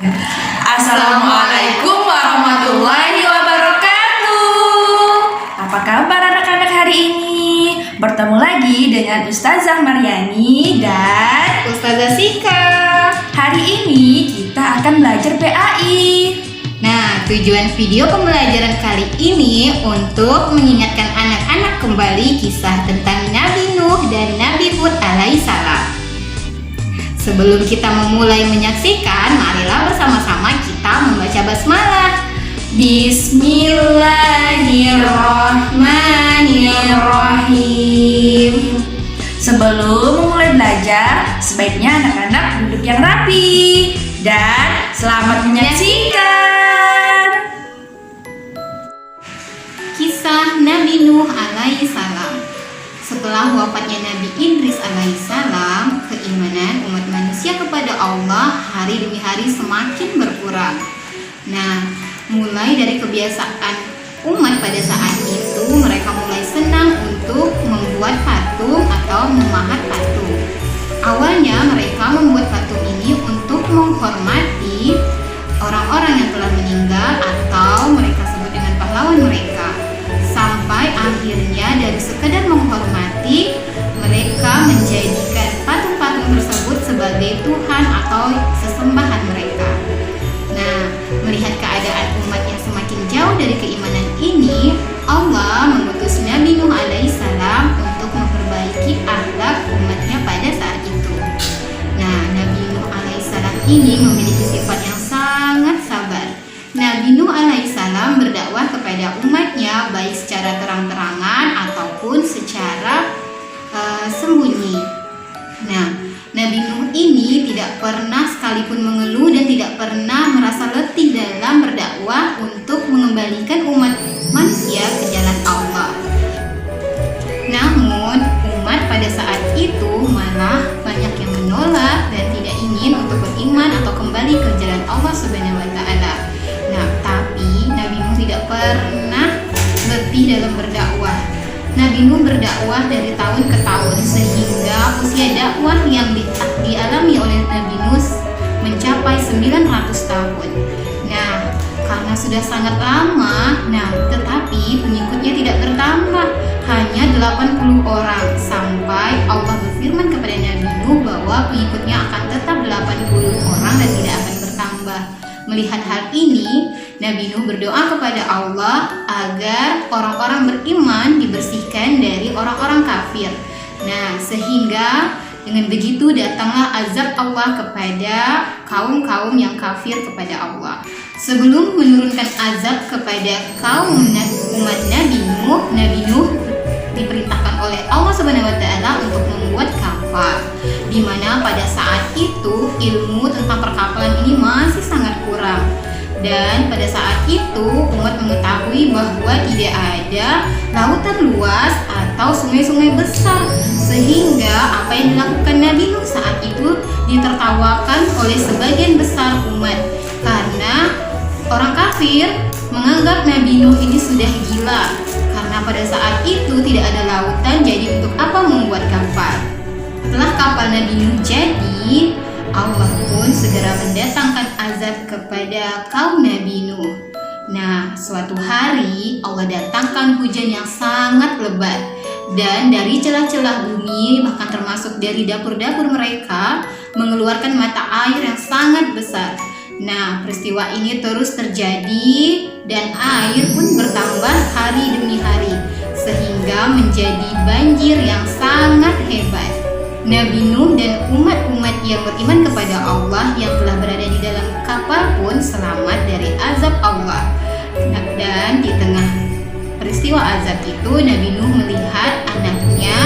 Assalamualaikum warahmatullahi wabarakatuh. Apa kabar anak-anak hari ini? Bertemu lagi dengan Ustazah Maryani dan Ustazah Sika. hari ini kita akan belajar PAI. Nah, tujuan video pembelajaran kali ini untuk mengingatkan anak-anak kembali kisah tentang Nabi Nuh dan Nabi Hud alaihissalam. Sebelum kita memulai menyaksikan, marilah bersama-sama kita membaca basmalah. Bismillahirrahmanirrahim. Sebelum memulai belajar, sebaiknya anak-anak duduk yang rapi dan selamat menyaksikan. Kisah Nabi Nuh alaihissalam. Setelah wafatnya Nabi Idris alaihissalam, keimanan umat manusia kepada Allah hari demi hari semakin berkurang. Nah, mulai dari kebiasaan umat pada saat itu, mereka mulai senang untuk membuat patung atau memahat patung. Awalnya mereka membuat patung ini untuk menghormati orang-orang yang telah meninggal atau mereka sebut dengan pahlawan mereka. Sampai akhirnya dari sekedar menghormati, mereka menjadikan patung-patung tersebut sebagai Tuhan atau sesembahan mereka. Nah, melihat keadaan umat yang semakin jauh dari keimanan ini, Allah mengutus Nabi Nuh alaihissalam untuk memperbaiki akhlak umatnya pada saat itu. Nah, Nabi Nuh alaihissalam ini memiliki sifat yang sangat sabar. Nabi Nuh alaihissalam berdakwah kepada umatnya baik secara terang-terangan ataupun secara sembunyi. Nah, Nabi Nuh ini tidak pernah sekalipun mengeluh dan tidak pernah merasa letih dalam berdakwah untuk mengembalikan umat manusia ke jalan Allah. Namun, umat pada saat itu malah banyak yang menolak dan tidak ingin untuk beriman atau kembali ke jalan Allah Subhanahu wa taala. Nah, tapi Nabi Nuh tidak pernah letih dalam berdakwah. Nabi Nuh berdakwah dari tahun ke tahun sehingga usia dakwah yang dialami oleh Nabi Nuh mencapai 900 tahun. Nah, karena sudah sangat lama, tetapi pengikutnya tidak bertambah, hanya 80 orang sampai Allah berfirman kepada Nabi Nuh bahwa pengikutnya akan tetap 80 orang dan tidak akan bertambah. Melihat hal ini, Nabi Nuh berdoa kepada Allah agar orang-orang beriman dibersihkan dari orang-orang kafir. Nah, sehingga dengan begitu datanglah azab Allah kepada kaum-kaum yang kafir kepada Allah. Sebelum menurunkan azab kepada kaum umat Nabi Nuh diperintahkan oleh Allah Subhanahu wa taala untuk membuat kapal, di mana pada saat itu ilmu tentang perkapalan ini masih sangat kurang. Dan pada saat itu umat mengetahui bahwa tidak ada lautan luas atau sungai-sungai besar, sehingga apa yang dilakukan Nabi Nuh saat itu ditertawakan oleh sebagian besar umat, karena orang kafir menganggap Nabi Nuh ini sudah gila, karena pada saat itu tidak ada lautan, jadi untuk apa membuat kapal? Setelah kapal Nabi Nuh jadi, Allah pun segera mendatangkan azab kepada kaum Nabi Nuh. Nah, suatu hari Allah datangkan hujan yang sangat lebat, dan dari celah-celah bumi, bahkan termasuk dari dapur-dapur mereka, mengeluarkan mata air yang sangat besar. Nah, peristiwa ini terus terjadi dan air pun bertambah hari demi hari, sehingga menjadi banjir yang sangat hebat. Nabi Nuh dan umat-umat yang beriman kepada Allah yang telah berada di dalam kapal pun selamat dari azab Allah. Dan di tengah peristiwa azab itu, Nabi Nuh melihat anaknya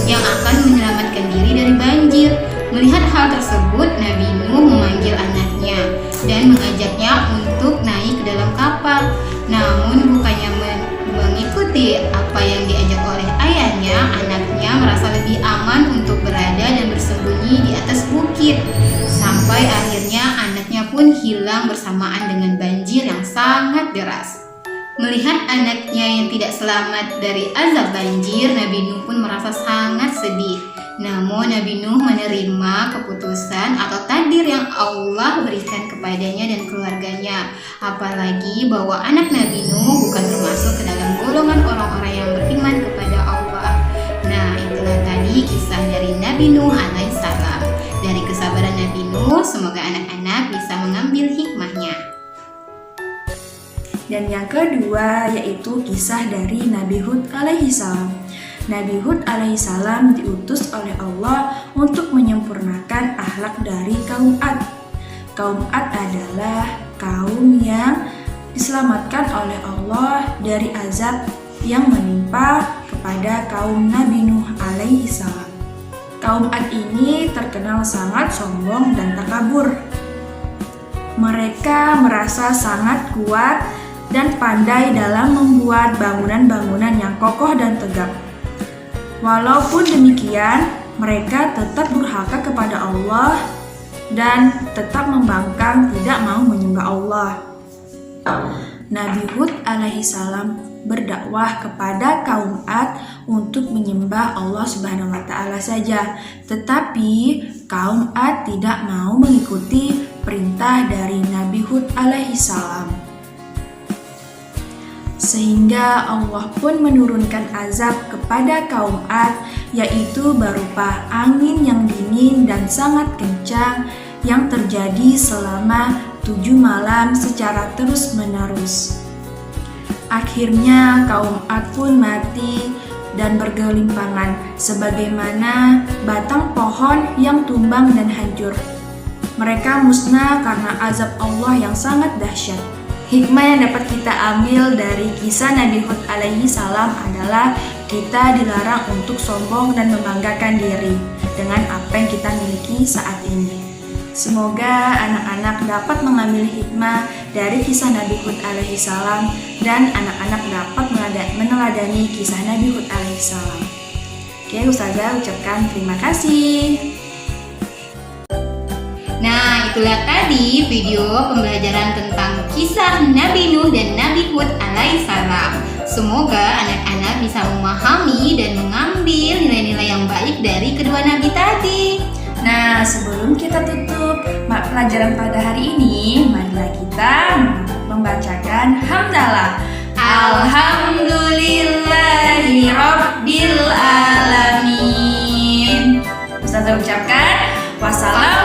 yang akan menyelamatkan diri dari banjir. Melihat hal tersebut, Nabi Nuh memanggil anaknya dan mengajaknya untuk naik ke dalam kapal. Namun bukannya mengikuti apa yang diajak oleh ayahnya, anaknya merasa lebih aman untuk berada dan bersembunyi di atas bukit. Sampai akhirnya anaknya pun hilang bersamaan dengan banjir yang sangat deras. Melihat anaknya yang tidak selamat dari azab banjir, Nabi Nuh pun merasa sangat sedih. Namun Nabi Nuh menerima keputusan atau takdir yang Allah berikan kepadanya dan keluarganya. Apalagi bahwa anak Nabi Nuh bukan termasuk ke dalam golongan orang-orang yang beriman kepada Allah. Nah, itulah tadi kisah dari Nabi Nuh alaihissalam. Dari kesabaran Nabi Nuh, semoga anak-anak bisa mengambil hikmahnya. Dan yang kedua yaitu kisah dari Nabi Hud alaihissalam. Nabi Hud alaihissalam diutus oleh Allah untuk menyempurnakan akhlak dari kaum Ad. Kaum Ad adalah kaum yang diselamatkan oleh Allah dari azab yang menimpa kepada kaum Nabi Nuh alaihissalam. Kaum Ad ini terkenal sangat sombong dan takabur. Mereka merasa sangat kuat dan pandai dalam membuat bangunan-bangunan yang kokoh dan tegak. Walaupun demikian, mereka tetap durhaka kepada Allah dan tetap membangkang tidak mau menyembah Allah. Nabi Hud alaihissalam berdakwah kepada kaum Ad untuk menyembah Allah Subhanahu wa taala saja, tetapi kaum Ad tidak mau mengikuti perintah dari Nabi Hud alaihissalam. Sehingga Allah pun menurunkan azab kepada kaum Ad, yaitu berupa angin yang dingin dan sangat kencang yang terjadi selama 7 malam secara terus-menerus. Akhirnya kaum Ad pun mati dan bergelimpangan sebagaimana batang pohon yang tumbang dan hancur. Mereka musnah karena azab Allah yang sangat dahsyat. Hikmah yang dapat kita ambil dari kisah Nabi Hud alaihi salam adalah kita dilarang untuk sombong dan membanggakan diri dengan apa yang kita miliki saat ini. Semoga anak-anak dapat mengambil hikmah dari kisah Nabi Hud alaihi salam dan anak-anak dapat meneladani kisah Nabi Hud alaihi salam. Oke, Ustazah ucapkan terima kasih. Nah, itulah tadi video pembelajaran tentang kisah Nabi Nuh dan Nabi Hud alaihissalam. Semoga anak-anak bisa memahami dan mengambil nilai-nilai yang baik dari kedua nabi tadi. Nah, sebelum kita tutup pelajaran pada hari ini, marilah kita membacakan hamdalah. Alhamdulillahi Rabbil Alamin. Ustazah ucapkan wassalamu